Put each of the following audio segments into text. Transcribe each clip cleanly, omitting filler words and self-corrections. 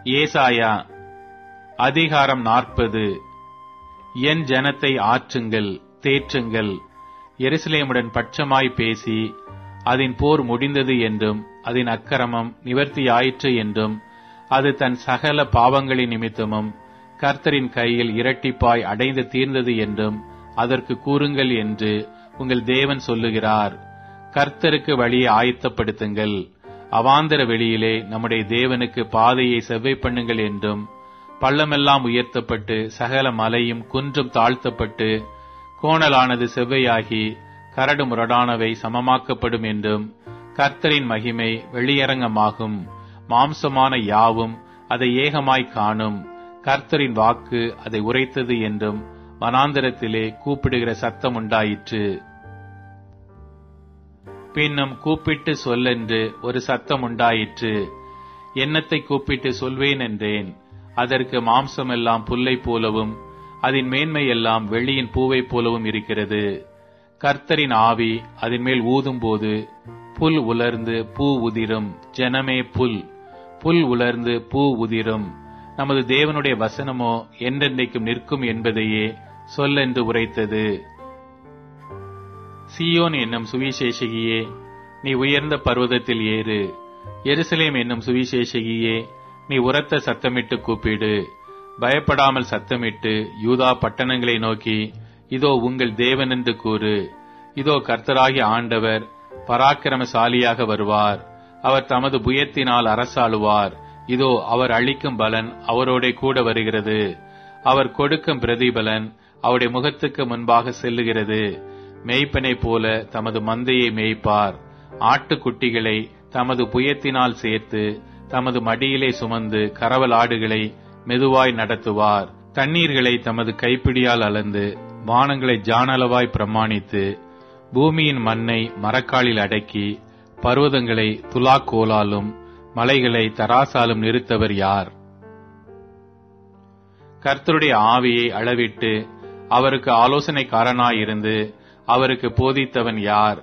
ஏசாயா அதிகாரம் 40. என் ஜனத்தை ஆற்றுங்கள், தேற்றுங்கள். எருசலேமுடன் பட்சமாய் பேசி அதன் போர் முடிந்தது என்றும் அதன் அக்கிரமம் நிவர்த்தியாயிற்று என்றும் அது தன் சகல பாவங்களின் நிமித்தமும் கர்த்தரின் கையில் இரட்டிப்பாய் அடைந்து தீர்ந்தது என்றும் அதற்கு கூறுங்கள் என்று உங்கள் தேவன் சொல்லுகிறார். கர்த்தருக்கு வழியை ஆயத்தப்படுத்துங்கள், அவாந்தர வெளியிலே நம்முடைய தேவனுக்கு பாதையை செவ்வை பண்ணுங்கள் என்றும், பள்ளமெல்லாம் உயர்த்தப்பட்டு சகல மலையும் குன்றும் தாழ்த்தப்பட்டு கோணலானது செவ்வையாகி கரடு முரடானவை சமமாக்கப்படும் என்றும், கர்த்தரின் மகிமை வெளியரங்கமாகும், மாம்சமான யாவும் அதை ஏகமாய் காணும், கர்த்தரின் வாக்கு அதை உரைத்தது என்றும் வனாந்தரத்திலே கூப்பிடுகிற சத்தம் உண்டாயிற்று. பின்னும் கூப்பிட்டு சொல்லென்று ஒரு சத்தம் உண்டாயிற்று. என்னத்தை கூப்பிட்டு சொல்வேன் என்றேன். அதற்கு மாம்சமெல்லாம் புல்லை போலவும் அதன் மேன்மையெல்லாம் வெள்ளியின் பூவை போலவும் இருக்கிறது. கர்த்தரின் ஆவி அதன் மேல் ஊதும்போது புல் உலர்ந்து பூ உதிரும். ஜனமே புல், புல் உலர்ந்து பூ உதிரும். நமது தேவனுடைய வசனமோ என்றென்றைக்கும் நிற்கும் என்பதையே சொல்லென்று உரைத்தது. சீயோன் என்னும் சுவிசேஷகியே, நீ உயர்ந்த பர்வதத்தில் ஏறு. எருசலேம் என்னும் சுவிசேஷகியே, நீ உரத்த சத்தமிட்டு கூப்பிடு. பயப்படாமல் சத்தமிட்டு யூதா பட்டணங்களை நோக்கி, இதோ உங்கள் தேவன் என்று கூறு. இதோ கர்த்தராகிய ஆண்டவர் பராக்கிரமசாலியாக வருவார். அவர் தமது புயத்தினால் அரசாளுவார். இதோ அவர் அளிக்கும் பலன் அவரோட கூட வருகிறது. அவர் கொடுக்கும் பிரதிபலன் அவருடைய முகத்துக்கு முன்பாக செல்லுகிறது. மேய்ப்பனை போல தமது மந்தையை மேய்ப்பார். ஆட்டுக்குட்டிகளை தமது புயத்தினால் சேர்த்து தமது மடியிலே சுமந்து கரவல் ஆடுகளை மெதுவாய் நடத்துவார். தண்ணீர்களை தமது கைப்பிடியால் அளந்து வானங்களை ஜானளவாய் பிரமாணித்து பூமியின் மண்ணை மரக்காலில் அடக்கி பர்வதங்களை துலாக்கோலாலும் மலைகளை தராசாலும் நிறுத்தவர் யார்? கர்த்தருடைய ஆவியை அளவிட்டு அவருக்கு ஆலோசனைக்காரனாயிருந்து அவருக்கு போதித்தவன் யார்?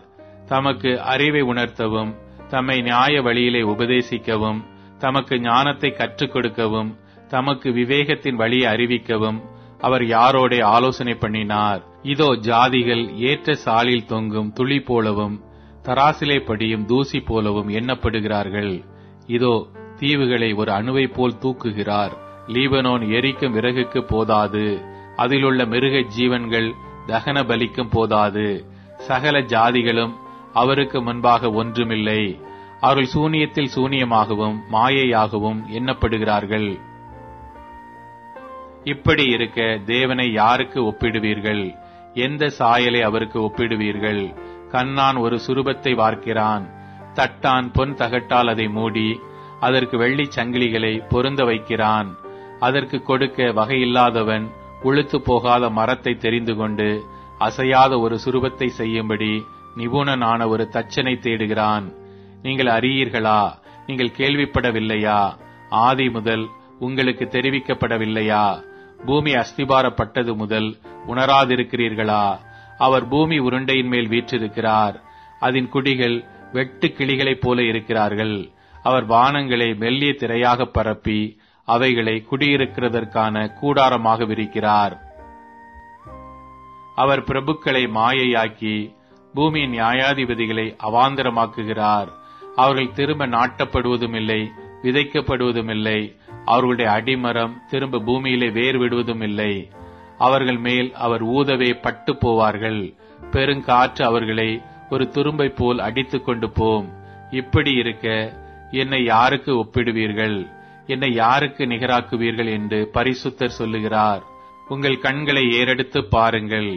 தமக்கு அறிவை உணர்த்தவும் தம்மை நியாய வழியிலே உபதேசிக்கவும் தமக்கு ஞானத்தை கற்றுக் கொடுக்கவும் தமக்கு விவேகத்தின் வழியை அறிவிக்கவும் அவர் யாரோட ஆலோசனை பண்ணினார்? இதோ ஜாதிகள் ஏற்ற சாலில் தொங்கும் துளி போலவும் தராசிலே படியும் தூசி போலவும் எண்ணப்படுகிறார்கள். இதோ தீவுகளை ஒரு அணுவை போல் தூக்குகிறார். லீபனோன் எரிக்கும் விறகுக்கு போதாது, அதிலுள்ள மிருக ஜீவன்கள் தகன பலிக்கும் போதாது. சகல ஜாதிகளும் அவருக்கு முன்பாக ஒன்றுமில்லை. அவர்கள் சூனியத்தில் சூனியமாகவும் மாயையாகவும் எண்ணப்படுகிறார்கள். இப்படி இருக்க தேவனை யாருக்கு ஒப்பிடுவீர்கள்? எந்த சாயலை அவருக்கு ஒப்பிடுவீர்கள்? கண்ணான் ஒரு சுரூபத்தை வார்க்கிறான். தட்டான் பொன் தகட்டால் அதை மூடி அதற்கு வெள்ளி சங்கிலிகளை பொருந்த வைக்கிறான். அதற்கு கொடுக்க வகையில்லாதவன் உளுத்து போகாத மரத்தை தெரிந்து கொண்டு அசையாத ஒரு சுரூபத்தை செய்யும்படி நிபுணனான ஒரு தச்சனை தேடுகிறான். நீங்கள் அறியீர்களா? நீங்கள் கேள்விப்படவில்லையா? ஆதி முதல் உங்களுக்கு தெரிவிக்கப்படவில்லையா? பூமி அஸ்திபாரப்பட்டது முதல் உணராதிருக்கிறீர்களா? அவர் பூமி உருண்டையின் மேல் வீற்றிருக்கிறார். அதன் குடிகள் வெட்டு கிளிகளைப் போல இருக்கிறார்கள். அவர் வானங்களை மெல்லிய திரையாக பரப்பி அவைகளை குடியிருக்கிறதற்கான கூடாரமாக விரிக்கிறார். அவர் பிரபுக்களை மாயையாக்கி பூமியின் நியாயாதிபதிகளை அவாந்தரமாக்குகிறார். அவர்கள் திரும்ப நாட்டப்படுவதும் இல்லை, விதைக்கப்படுவதும் இல்லை. அவர்களுடைய அடிமரம் திரும்ப பூமியிலே வேர் விடுவதும் இல்லை. அவர்கள் மேல் அவர் ஊதவே பட்டு போவார்கள். பெருங்காற்று அவர்களை ஒரு துரும்பை போல் அடித்துக் கொண்டு போம். இப்படி இருக்க என்னை யாருக்கு ஒப்பிடுவீர்கள்? என்னை யாருக்கு நிகராக்குவீர்கள் என்று பரிசுத்தர் சொல்லுகிறார். உங்கள் கண்களை ஏறெடுத்து பாருங்கள்.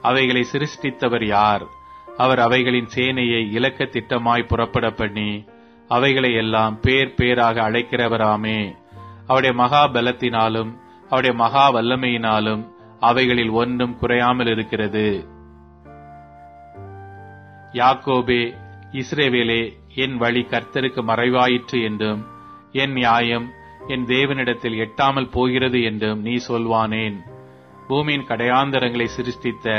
அவைகளை சிருஷ்டித்தவர் யார்? அவர் அவைகளின் சேனையை இலக்க திட்டமாய் புறப்பட பண்ணி அவைகளை எல்லாம் பேர் பேராக அழைக்கிறவராமே. அவருடைய மகா பலத்தினாலும் அவருடைய மகா வல்லமையினாலும் அவைகளில் ஒன்றும் குறையாமல் இருக்கிறது. யாக்கோபே, இஸ்ரவேலே, என் வழி கர்த்தருக்கு மறைவாயிற்று என்றும் என் நியாயம் என் தேவனிடத்தில் எட்டாமல் போகிறது என்றும் நீ சொல்வானேன்? பூமியின் கடையாந்தரங்களை சிருஷ்டித்த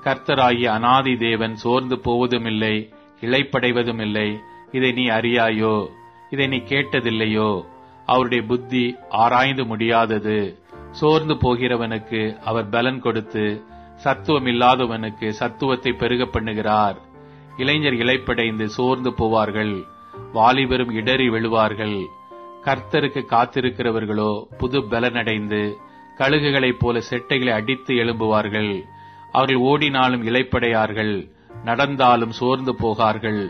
கர்த்தராகிய அநாதி தேவன் சோர்ந்து போவதுமில்லை, இளைப்படைவதுமில்லை. இதை நீ அறியாயோ? இதை நீ கேட்டதில்லையோ? அவருடைய புத்தி ஆராய்ந்து முடியாதது. சோர்ந்து போகிறவனுக்கு அவர் பலன் கொடுத்து சத்துவம் இல்லாதவனுக்கு சத்துவத்தை பெருக பண்ணுகிறார். இளைஞர் இளைப்படைந்து சோர்ந்து போவார்கள், வாலிபரும் இடறி விழுவார்கள். கர்த்தருக்கு காத்திருக்கிறவர்களோ புது பலனடைந்து கழுகுகளைப் போல செட்டைகளை அடித்து எழும்புவார்கள். அவர்கள் ஓடினாலும் இளைப்படையார்கள், நடந்தாலும் சோர்ந்து போகார்கள்.